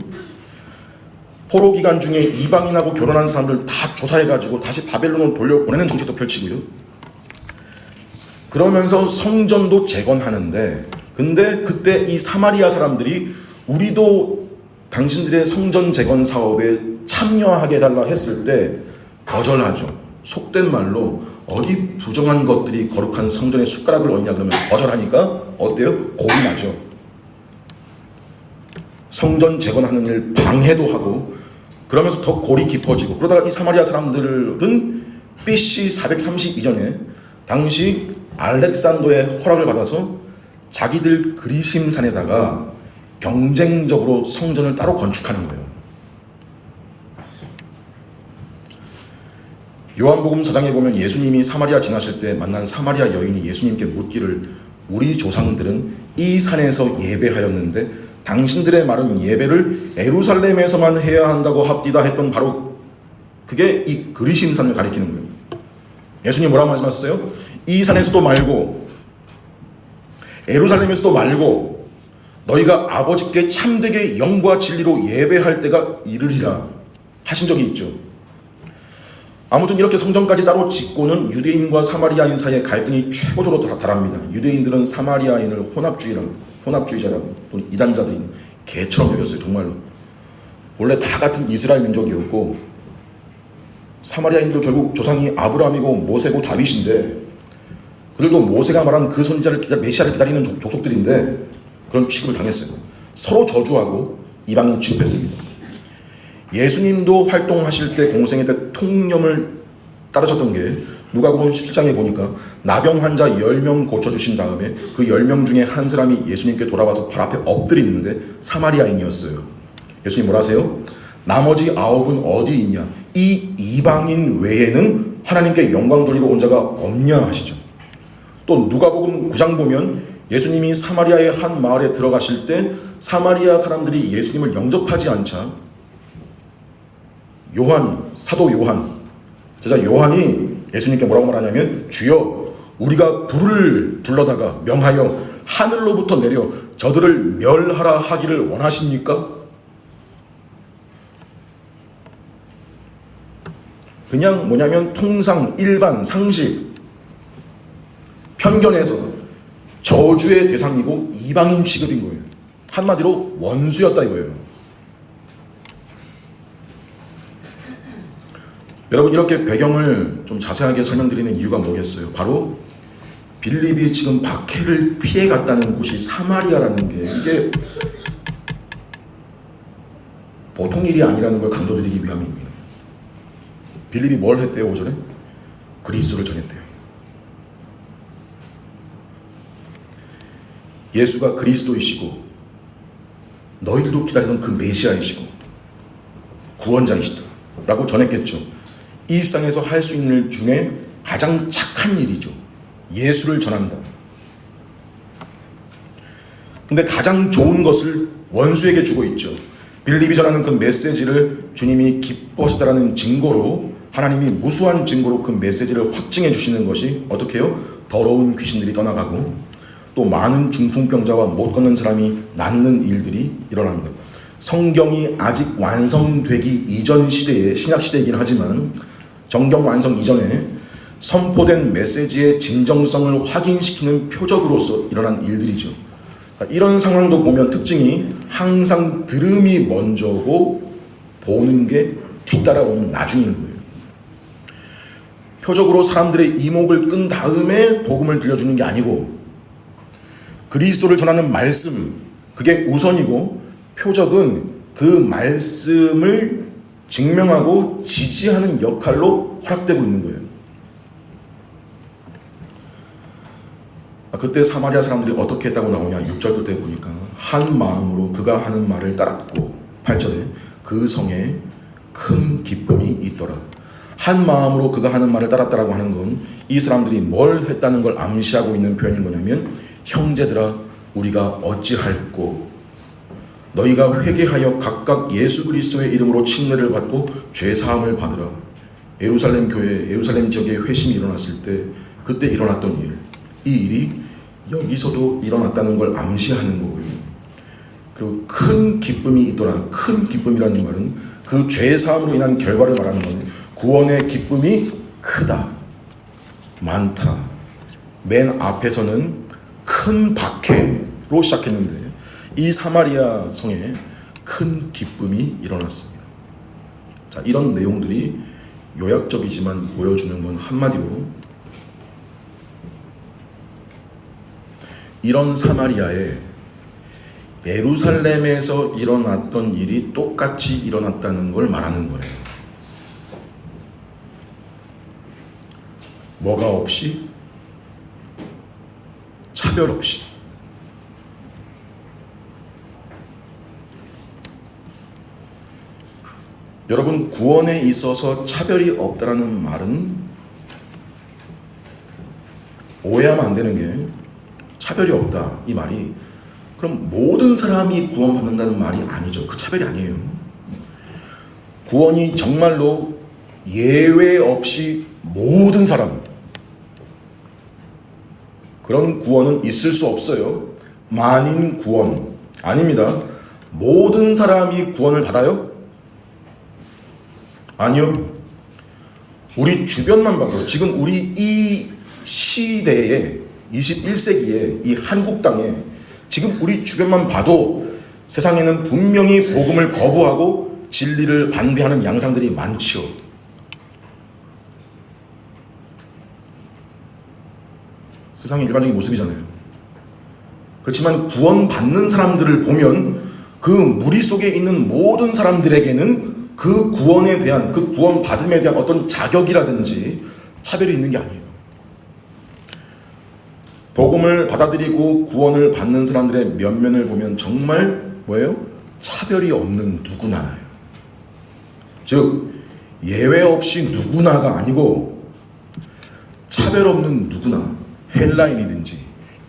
포로 기간 중에 이방인하고 결혼한 사람들 다 조사해가지고 다시 바벨론으로 돌려보내는 정책도 펼치고요. 그러면서 성전도 재건하는데, 근데 그때 이 사마리아 사람들이 우리도 당신들의 성전 재건 사업에 참여하게 해달라 했을 때 거절하죠. 속된 말로 어디 부정한 것들이 거룩한 성전에 숟가락을 얹냐 그러면 거절하니까 어때요? 골이 나죠. 성전 재건하는 일 방해도 하고 그러면서 더 골이 깊어지고, 그러다가 이 사마리아 사람들은 BC 432년에 당시 알렉산더의 허락을 받아서 자기들 그리심산에다가 경쟁적으로 성전을 따로 건축하는 거예요. 요한복음 4장에 보면 예수님이 사마리아 지나실 때 만난 사마리아 여인이 예수님께 묻기를, 우리 조상들은 이 산에서 예배하였는데 당신들의 말은 예배를 예루살렘에서만 해야 한다고 합디다 했던 바로 그게 이 그리심산을 가리키는 거예요. 예수님 뭐라고 말씀하셨어요? 이 산에서도 말고 예루살렘에서도 말고 너희가 아버지께 참되게 영과 진리로 예배할 때가 이르리라 하신 적이 있죠. 아무튼 이렇게 성전까지 따로 짓고는 유대인과 사마리아인 사이의 갈등이 최고조로 달합니다. 유대인들은 사마리아인을 혼합주의자라고 또는 이단자들이 개처럼 여겼어요. 정말로. 원래 다 같은 이스라엘 민족이었고 사마리아인들 결국 조상이 아브라함이고 모세고 다윗인데 그들도 모세가 말한 그 선지자를 메시아를 기다리는 족속들인데 그런 취급을 당했어요. 서로 저주하고 이방인 취급했습니다. 예수님도 활동하실 때 공생의 때 통념을 따르셨던 게 누가복음 17장에 보니까 나병 환자 10명 고쳐주신 다음에 그 10명 중에 한 사람이 예수님께 돌아와서 발 앞에 엎드리는데 사마리아인이었어요. 예수님 뭐라 하세요? 나머지 9은 어디 있냐? 이 이방인 외에는 하나님께 영광 돌리러 온 자가 없냐 하시죠. 또 누가복음 9장 보면 예수님이 사마리아의 한 마을에 들어가실 때 사마리아 사람들이 예수님을 영접하지 않자 사도 요한, 제자 요한이 예수님께 뭐라고 말하냐면, 주여 우리가 불을 불러다가 명하여 하늘로부터 내려 저들을 멸하라 하기를 원하십니까? 그냥 뭐냐면 통상 일반 상식 편견에서 저주의 대상이고 이방인 취급인 거예요. 한마디로 원수였다 이거예요. 여러분, 이렇게 배경을 좀 자세하게 설명드리는 이유가 뭐겠어요? 바로 빌립이 지금 박해를 피해갔다는 곳이 사마리아라는 게 이게 보통 일이 아니라는 걸 강조드리기 위함입니다. 빌립이 뭘 했대요? 5절에 그리스도를 전했대요. 예수가 그리스도이시고 너희들도 기다리던 그 메시아이시고 구원자이시다라고 전했겠죠. 이 세상에서 할 수 있는 일 중에 가장 착한 일이죠. 예수를 전한다. 근데 가장 좋은 것을 원수에게 주고 있죠. 빌립이 전하는 그 메시지를 주님이 기뻐하시다라는 증거로, 하나님이 무수한 증거로 그 메시지를 확증해 주시는 것이 어떻게 해요? 더러운 귀신들이 떠나가고 또 많은 중풍병자와 못 걷는 사람이 낫는 일들이 일어납니다. 성경이 아직 완성되기 이전 시대의 신약시대이긴 하지만 정경 완성 이전에 선포된 메시지의 진정성을 확인시키는 표적으로서 일어난 일들이죠. 이런 상황도 보면 특징이 항상 들음이 먼저고 보는 게 뒤따라오는 나중인 거예요. 표적으로 사람들의 이목을 끈 다음에 복음을 들려주는 게 아니고 그리스도를 전하는 말씀, 그게 우선이고 표적은 그 말씀을 증명하고 지지하는 역할로 허락되고 있는 거예요. 그때 사마리아 사람들이 어떻게 했다고 나오냐. 6절 끝에 보니까 한 마음으로 그가 하는 말을 따랐고 8절에 그 성에 큰 기쁨이 있더라. 한 마음으로 그가 하는 말을 따랐다라고 하는 건 이 사람들이 뭘 했다는 걸 암시하고 있는 표현인 거냐면, 형제들아 우리가 어찌할꼬, 너희가 회개하여 각각 예수 그리스도의 이름으로 침례를 받고 죄 사함을 받으라. 예루살렘 교회, 예루살렘 지역에 회심이 일어났을 때 그때 일어났던 일, 이 일이 여기서도 일어났다는 걸 암시하는 거고요. 그리고 큰 기쁨이 있더라. 큰 기쁨이라는 말은 그 죄 사함으로 인한 결과를 말하는 거예요. 구원의 기쁨이 크다, 많다. 맨 앞에서는 큰 박해로 시작했는데 이 사마리아 성에 큰 기쁨이 일어났습니다. 자, 이런 내용들이 요약적이지만 보여주는 건 한마디로 이런 사마리아에 예루살렘에서 일어났던 일이 똑같이 일어났다는 걸 말하는 거예요. 뭐가 없이? 차별 없이. 여러분, 구원에 있어서 차별이 없다라는 말은 오해하면 안 되는 게, 차별이 없다 이 말이 그럼 모든 사람이 구원받는다는 말이 아니죠. 그 차별이 아니에요. 구원이 정말로 예외 없이 모든 사람, 그런 구원은 있을 수 없어요. 만인 구원 아닙니다. 모든 사람이 구원을 받아요? 아니요. 우리 주변만 봐도 지금 우리 이 시대에 21세기에 이 한국 땅에 지금 우리 주변만 봐도 세상에는 분명히 복음을 거부하고 진리를 반대하는 양상들이 많지요. 세상의 일반적인 모습이잖아요. 그렇지만 구원받는 사람들을 보면 그 무리 속에 있는 모든 사람들에게는 그 구원에 대한, 그 구원받음에 대한 어떤 자격이라든지 차별이 있는 게 아니에요. 복음을 받아들이고 구원을 받는 사람들의 면면을 보면 정말 뭐예요? 차별이 없는 누구나예요. 즉 예외 없이 누구나가 아니고 차별 없는 누구나, 헬라인이든지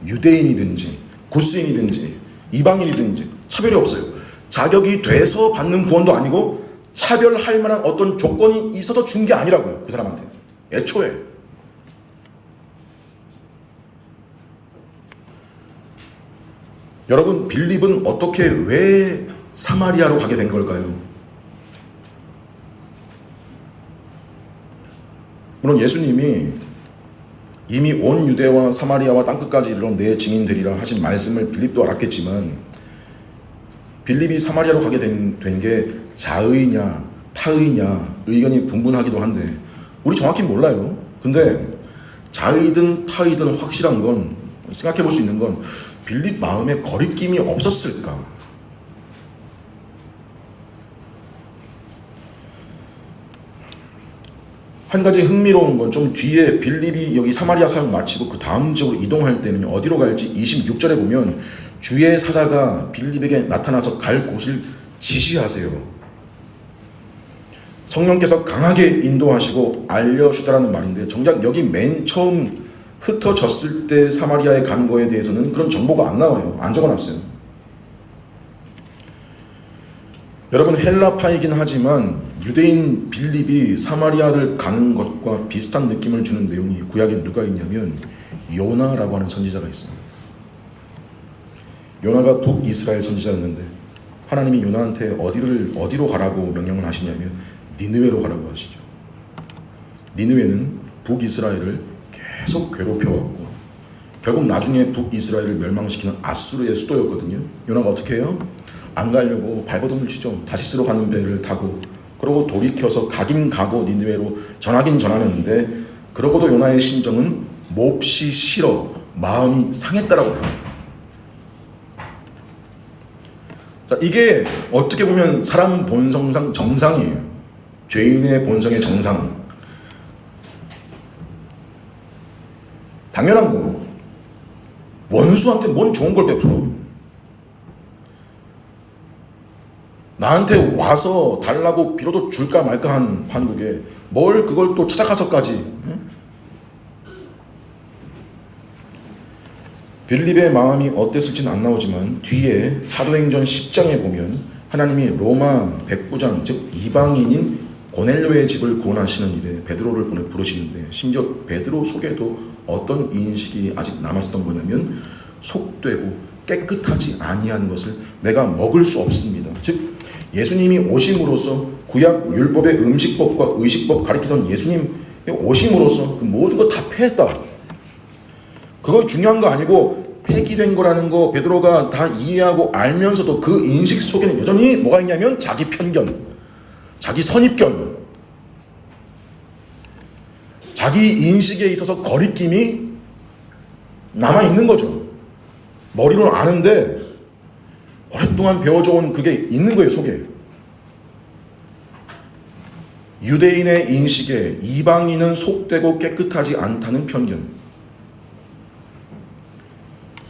유대인이든지 구스인이든지 이방인이든지 차별이 없어요. 자격이 돼서 받는 구원도 아니고 차별할 만한 어떤 조건이 있어서 준 게 아니라고요. 그 사람한테 애초에. 여러분, 빌립은 어떻게, 왜 사마리아로 가게 된 걸까요? 물론 예수님이 이미 온 유대와 사마리아와 땅끝까지 이르러 내 증인 되리라 하신 말씀을 빌립도 알았겠지만, 빌립이 사마리아로 가게 된 게 자의냐 타의냐 의견이 분분하기도 한데 우리 정확히 몰라요. 근데 자의든 타의든 확실한 건, 생각해 볼 수 있는 건, 빌립 마음에 거리낌이 없었을까? 한 가지 흥미로운 건 좀 뒤에 빌립이 여기 사마리아 사역 마치고 그 다음 지역으로 이동할 때는 어디로 갈지 26절에 보면 주의 사자가 빌립에게 나타나서 갈 곳을 지시하세요. 성령께서 강하게 인도하시고 알려주다라는 말인데, 정작 여기 맨 처음 흩어졌을 때 사마리아에 간 거에 대해서는 그런 정보가 안 나와요. 안 적어놨어요. 여러분, 헬라파이긴 하지만 유대인 빌립이 사마리아를 가는 것과 비슷한 느낌을 주는 내용이 구약에 누가 있냐면 요나라고 하는 선지자가 있습니다. 요나가 북이스라엘 선지자였는데 하나님이 요나한테 어디로 가라고 명령을 하시냐면 니느웨로 가라고 하시죠. 니느웨는 북이스라엘을 계속 괴롭혀왔고 결국 나중에 북이스라엘을 멸망시키는 아수르의 수도였거든요. 요나가 어떻게 해요? 안 가려고 발버둥을 치죠. 다시스로 가는 배를 타고, 그러고 돌이켜서 가긴 가고 니느웨로 전하긴 전하는데, 그러고도 요나의 심정은 몹시 싫어, 마음이 상했다라고 합니다. 자, 이게 어떻게 보면 사람 본성상 정상이에요. 죄인의 본성의 정상. 당연한 거고. 원수한테 뭔 좋은 걸 베풀어. 나한테 와서 달라고 빌어도 줄까 말까 한 판국에 뭘 그걸 또 찾아가서까지. 응? 빌립의 마음이 어땠을지는 안 나오지만 뒤에 사도행전 10장에 보면 하나님이 로마 백부장, 즉 이방인인 고넬료의 집을 구원하시는 일에 베드로를 부르시는데, 심지어 베드로 속에도 어떤 인식이 아직 남았었던 거냐면 속되고 깨끗하지 아니한 것을 내가 먹을 수 없습니다. 즉 예수님이 오심으로써 구약 율법의 음식법과 의식법 가리키던 예수님 오심으로써 그 모든 거 다 폐했다. 그거 중요한 거 아니고 폐기된 거라는 거 베드로가 다 이해하고 알면서도 그 인식 속에는 여전히 뭐가 있냐면 자기 편견, 자기 선입견, 자기 인식에 있어서 거리낌이 남아있는 거죠. 머리로는 아는데 오랫동안 배워져온 그게 있는 거예요, 속에. 유대인의 인식에 이방인은 속되고 깨끗하지 않다는 편견.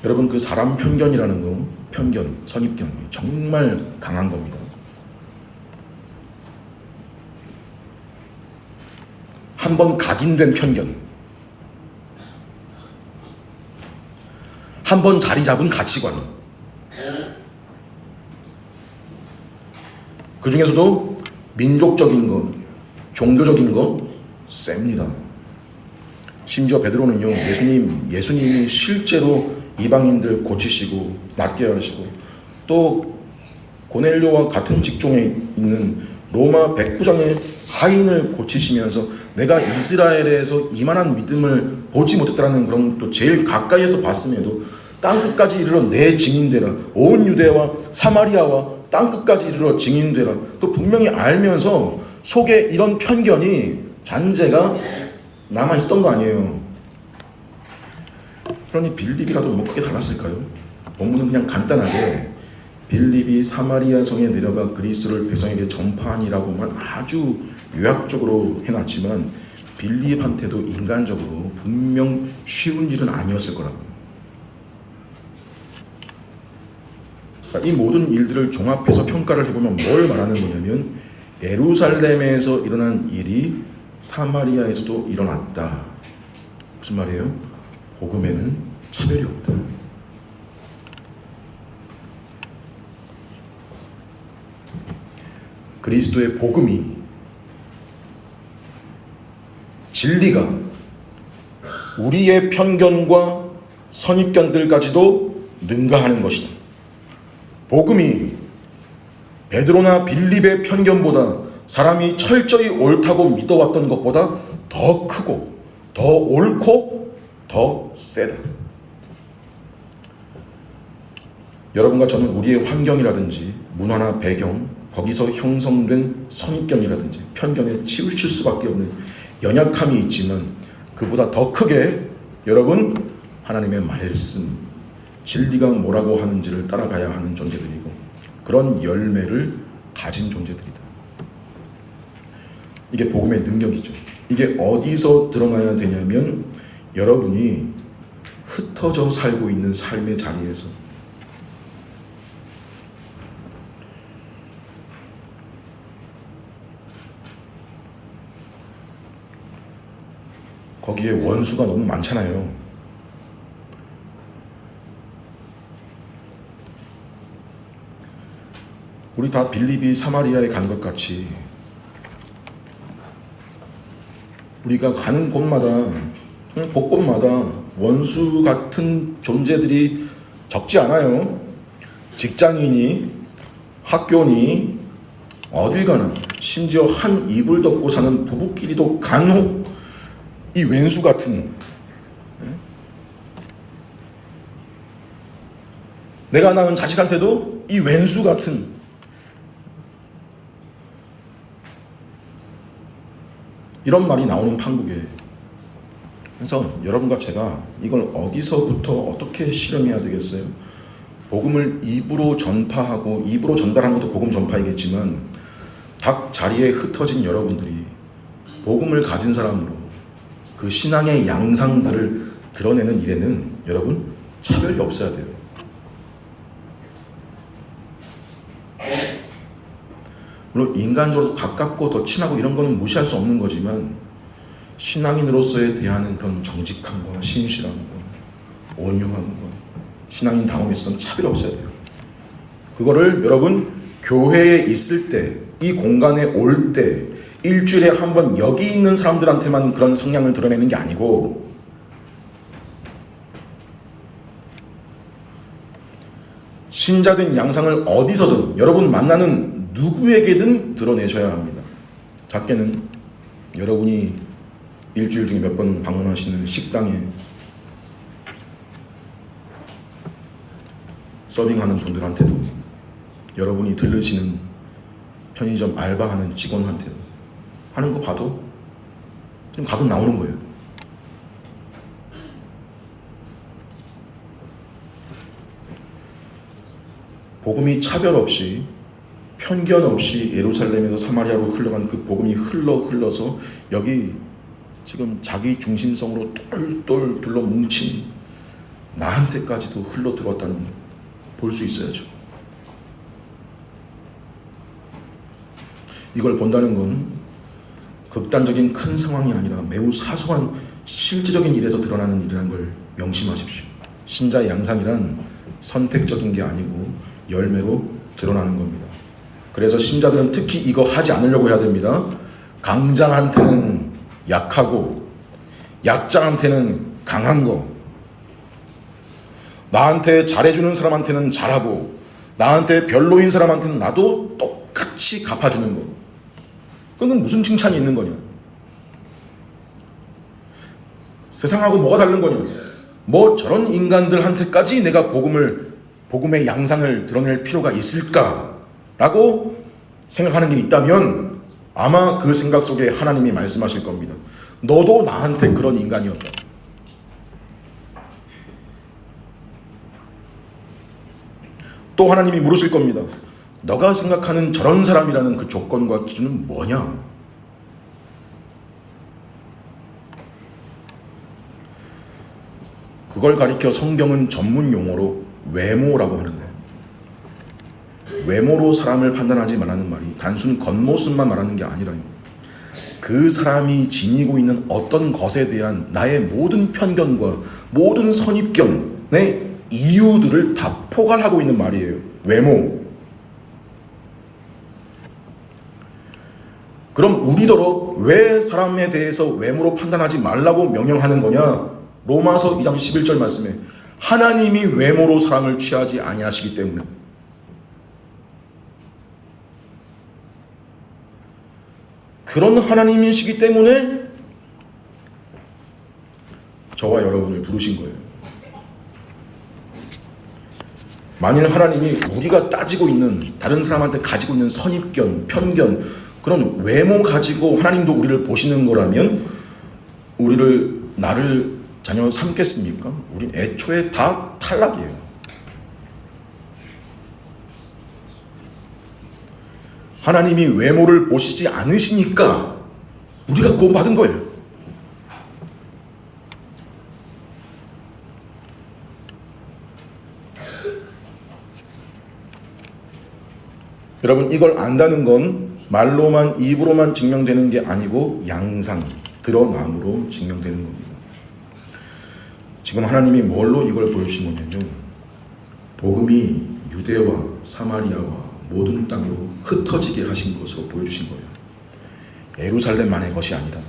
여러분, 그 사람 편견이라는 거, 편견, 선입견 정말 강한 겁니다. 한번 각인된 편견, 한번 자리 잡은 가치관, 그 중에서도 민족적인 거, 종교적인 거 셉니다. 심지어 베드로는요, 예수님이 실제로 이방인들 고치시고 낫게 하시고, 또 고넬료와 같은 직종에 있는 로마 백부장의 하인을 고치시면서 내가 이스라엘에서 이만한 믿음을 보지 못했다는 그런, 또 제일 가까이에서 봤음에도 땅끝까지 이르러 내 증인되라, 온 유대와 사마리아와 땅끝까지 이르러 증인되라, 또 분명히 알면서 속에 이런 편견이, 잔재가 남아있었던 거 아니에요. 그러니 빌립이라도 뭐 크게 달랐을까요? 본문은 그냥 간단하게 빌립이 사마리아 성에 내려가 그리스도를 백성에게 전파하니라고만 아주 요약적으로 해놨지만 빌립한테도 인간적으로 분명 쉬운 일은 아니었을 거라고. 자, 이 모든 일들을 종합해서 평가를 해보면 뭘 말하는 거냐면 예루살렘에서 일어난 일이 사마리아에서도 일어났다. 무슨 말이에요? 복음에는 차별이 없다. 그리스도의 복음이, 진리가 우리의 편견과 선입견들까지도 능가하는 것이다. 복음이 베드로나 빌립의 편견보다, 사람이 철저히 옳다고 믿어왔던 것보다 더 크고 더 옳고 더 세다. 여러분과 저는 우리의 환경이라든지 문화나 배경, 거기서 형성된 선입견이라든지 편견에 치우칠 수밖에 없는 연약함이 있지만, 그보다 더 크게 여러분, 하나님의 말씀, 진리가 뭐라고 하는지를 따라가야 하는 존재들이고, 그런 열매를 가진 존재들이다. 이게 복음의 능력이죠. 이게 어디서 드러나야 되냐면 여러분이 흩어져 살고 있는 삶의 자리에서, 거기에 원수가 너무 많잖아요. 우리 다 빌립이 사마리아에 간 것 같이 우리가 가는 곳마다, 곳곳마다 원수 같은 존재들이 적지 않아요. 직장인이, 학교니, 어딜 가나, 심지어 한 이불 덮고 사는 부부끼리도 간혹 이 왼수 같은, 내가 낳은 자식한테도 이 왼수 같은, 이런 말이 나오는 판국에, 그래서 여러분과 제가 이걸 어디서부터 어떻게 실현해야 되겠어요? 복음을 입으로 전파하고, 입으로 전달하는 것도 복음 전파이겠지만 각 자리에 흩어진 여러분들이 복음을 가진 사람으로 그 신앙의 양상들을 드러내는 일에는 여러분 차별이 없어야 돼요. 물론 인간적으로 가깝고 더 친하고 이런 거는 무시할 수 없는 거지만 신앙인으로서에 대한 그런 정직함과 신실함과 온유함과 신앙인다움에 있어서는 차별이 없어야 돼요. 그거를 여러분 교회에 있을 때, 이 공간에 올 때, 일주일에 한 번 여기 있는 사람들한테만 그런 성향을 드러내는 게 아니고 신자된 양상을 어디서든 여러분 만나는 누구에게든 드러내셔야 합니다. 작게는 여러분이 일주일 중에 몇 번 방문하시는 식당에 서빙하는 분들한테도, 여러분이 들르시는 편의점 알바하는 직원한테도 하는 거 봐도 좀 각은 나오는 거예요. 복음이 차별 없이, 편견 없이 예루살렘에서 사마리아로 흘러간 그 복음이 흘러서 여기 지금 자기 중심성으로 똘똘 둘러 뭉친 나한테까지도 흘러 들어왔다는 볼 수 있어야죠. 이걸 본다는 건 극단적인 큰 상황이 아니라 매우 사소한 실제적인 일에서 드러나는 일이라는 걸 명심하십시오. 신자의 양상이란 선택적인 게 아니고 열매로 드러나는 겁니다. 그래서 신자들은 특히 이거 하지 않으려고 해야 됩니다. 강장한테는 약하고 약자한테는 강한 거, 나한테 잘해주는 사람한테는 잘하고 나한테 별로인 사람한테는 나도 똑같이 갚아주는 거, 그건 무슨 칭찬이 있는 거냐? 세상하고 뭐가 다른 거냐? 뭐 저런 인간들한테까지 내가 복음의 양상을 드러낼 필요가 있을까라고 생각하는 게 있다면 아마 그 생각 속에 하나님이 말씀하실 겁니다. 너도 나한테 그런 인간이었다. 또 하나님이 물으실 겁니다. 너가 생각하는 저런 사람이라는 그 조건과 기준은 뭐냐? 그걸 가리켜 성경은 전문 용어로 외모라고 하는데, 외모로 사람을 판단하지 말라는 말이 단순 겉모습만 말하는 게 아니라요. 그 사람이 지니고 있는 어떤 것에 대한 나의 모든 편견과 모든 선입견의 이유들을 다 포괄하고 있는 말이에요. 외모. 그럼 우리더러 왜 사람에 대해서 외모로 판단하지 말라고 명령하는 거냐? 로마서 2장 11절 말씀에 하나님이 외모로 사람을 취하지 아니하시기 때문에. 그런 하나님이시기 때문에 저와 여러분을 부르신 거예요. 만일 하나님이 우리가 따지고 있는, 다른 사람한테 가지고 있는 선입견, 편견, 그런 외모 가지고 하나님도 우리를 보시는 거라면 나를 자녀 삼겠습니까? 우린 애초에 다 탈락이에요. 하나님이 외모를 보시지 않으시니까 우리가 구원받은 거예요. 여러분, 이걸 안다는 건 말로만 입으로만 증명되는 게 아니고 양상, 드러남으로 증명되는 겁니다. 지금 하나님이 뭘로 이걸 보여주신 거냐면요, 복음이 유대와 사마리아와 모든 땅으로 흩어지게 하신 것으로 보여주신 거예요. 예루살렘만의 것이 아니다.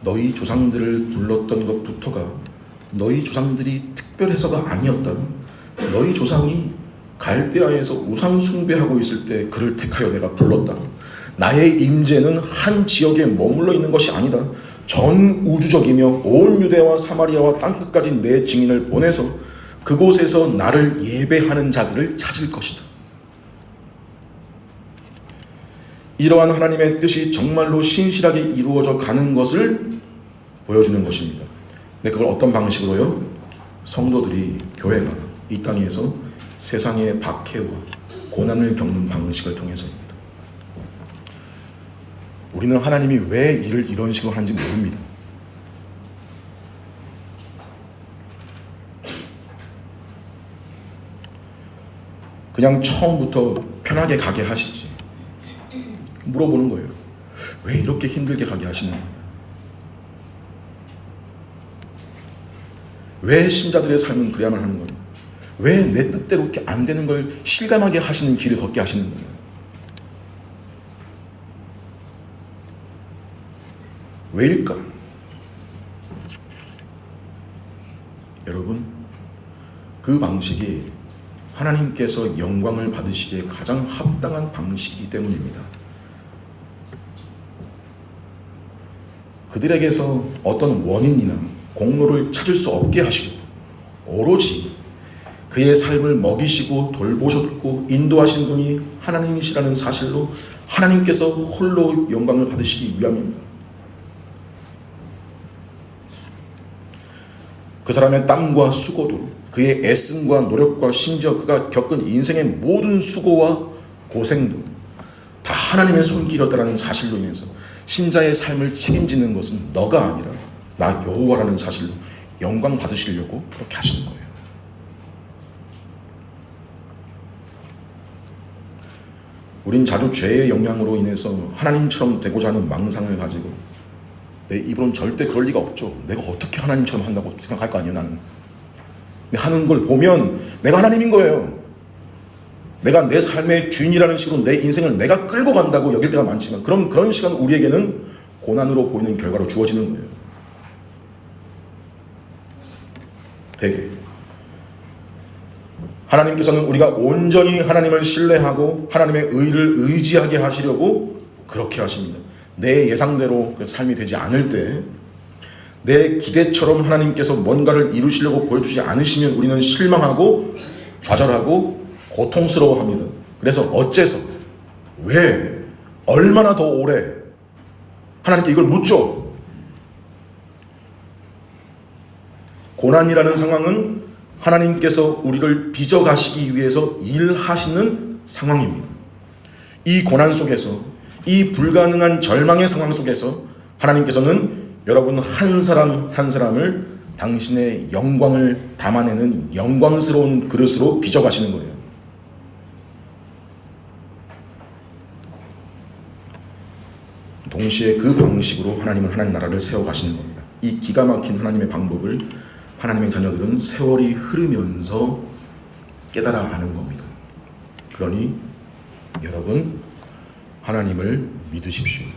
너희 조상들을 불렀던 것부터가 너희 조상들이 특별해서가 아니었다. 너희 조상이 갈대아에서 우상 숭배하고 있을 때 그를 택하여 내가 불렀다. 나의 임재는 한 지역에 머물러 있는 것이 아니다. 전 우주적이며 온 유대와 사마리아와 땅끝까지 내 증인을 보내서 그곳에서 나를 예배하는 자들을 찾을 것이다. 이러한 하나님의 뜻이 정말로 신실하게 이루어져 가는 것을 보여주는 것입니다. 근데 그걸 어떤 방식으로요? 성도들이, 교회가 이 땅에서 세상의 박해와 고난을 겪는 방식을 통해서입니다. 우리는 하나님이 왜 일을 이런 식으로 하는지 모릅니다. 그냥 처음부터 편하게 가게 하시지. 물어보는 거예요. 왜 이렇게 힘들게 가게 하시는 거예요? 왜 신자들의 삶은 그래야만 하는 거예요? 왜 내 뜻대로 이렇게 안 되는 걸 실감하게 하시는 길을 걷게 하시는 거예요? 왜일까? 여러분, 그 방식이 하나님께서 영광을 받으시기에 가장 합당한 방식이기 때문입니다. 그들에게서 어떤 원인이나 공로를 찾을 수 없게 하시고 오로지 그의 삶을 먹이시고 돌보셨고 인도하신 분이 하나님이시라는 사실로 하나님께서 홀로 영광을 받으시기 위함입니다. 그 사람의 땀과 수고도, 그의 애씀과 노력과 심지어 그가 겪은 인생의 모든 수고와 고생도 다 하나님의 손길이었다는 사실로 인해서 신자의 삶을 책임지는 것은 너가 아니라 나 여호와라는 사실로 영광 받으시려고 그렇게 하시는 거예요. 우린 자주 죄의 영향으로 인해서 하나님처럼 되고자 하는 망상을 가지고 내 입으로는 절대 그럴 리가 없죠. 내가 어떻게 하나님처럼 한다고 생각할 거 아니에요, 나는. 근데 하는 걸 보면 내가 하나님인 거예요. 내가 내 삶의 주인이라는 식으로 내 인생을 내가 끌고 간다고 여길 때가 많지만 그런 시간 우리에게는 고난으로 보이는 결과로 주어지는 거예요. 되게 하나님께서는 우리가 온전히 하나님을 신뢰하고 하나님의 의를 의지하게 하시려고 그렇게 하십니다. 내 예상대로 그 삶이 되지 않을 때, 내 기대처럼 하나님께서 뭔가를 이루시려고 보여주지 않으시면 우리는 실망하고 좌절하고 고통스러워합니다. 그래서 어째서, 왜, 얼마나 더 오래 하나님께 이걸 묻죠. 고난이라는 상황은 하나님께서 우리를 빚어가시기 위해서 일하시는 상황입니다. 이 고난 속에서, 이 불가능한 절망의 상황 속에서 하나님께서는 여러분 한 사람 한 사람을 당신의 영광을 담아내는 영광스러운 그릇으로 빚어가시는 거예요. 동시에 그 방식으로 하나님은 하나님 나라를 세워가시는 겁니다. 이 기가 막힌 하나님의 방법을 하나님의 자녀들은 세월이 흐르면서 깨달아 아는 겁니다. 그러니 여러분, 하나님을 믿으십시오.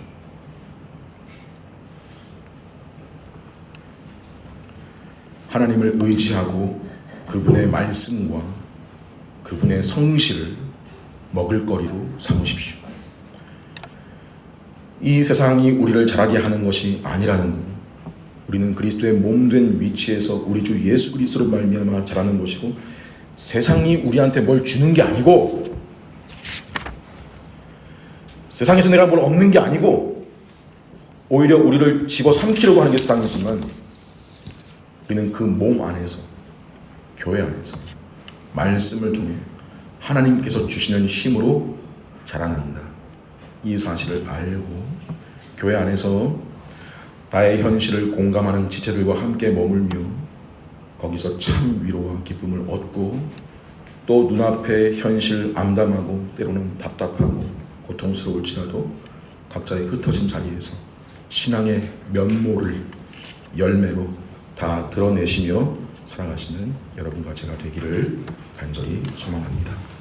하나님을 의지하고 그분의 말씀과 그분의 성실을 먹을거리로 삼으십시오. 이 세상이 우리를 자라게 하는 것이 아니라는 것, 우리는 그리스도의 몸된 위치에서 우리 주 예수 그리스도로 말미암아 자라는 것이고, 세상이 우리한테 뭘 주는 게 아니고, 세상에서 내가 뭘 얻는 게 아니고, 오히려 우리를 집어삼키려고 하는 게 세상이지만, 우리는 그 몸 안에서, 교회 안에서 말씀을 통해 하나님께서 주시는 힘으로 자라난다. 이 사실을 알고 교회 안에서 나의 현실을 공감하는 지체들과 함께 머물며 거기서 참 위로와 기쁨을 얻고 또 눈앞의 현실 암담하고 때로는 답답하고 고통스러울지라도 각자의 흩어진 자리에서 신앙의 면모를 열매로 다 드러내시며 살아가시는 여러분과 제가 되기를 간절히 소망합니다.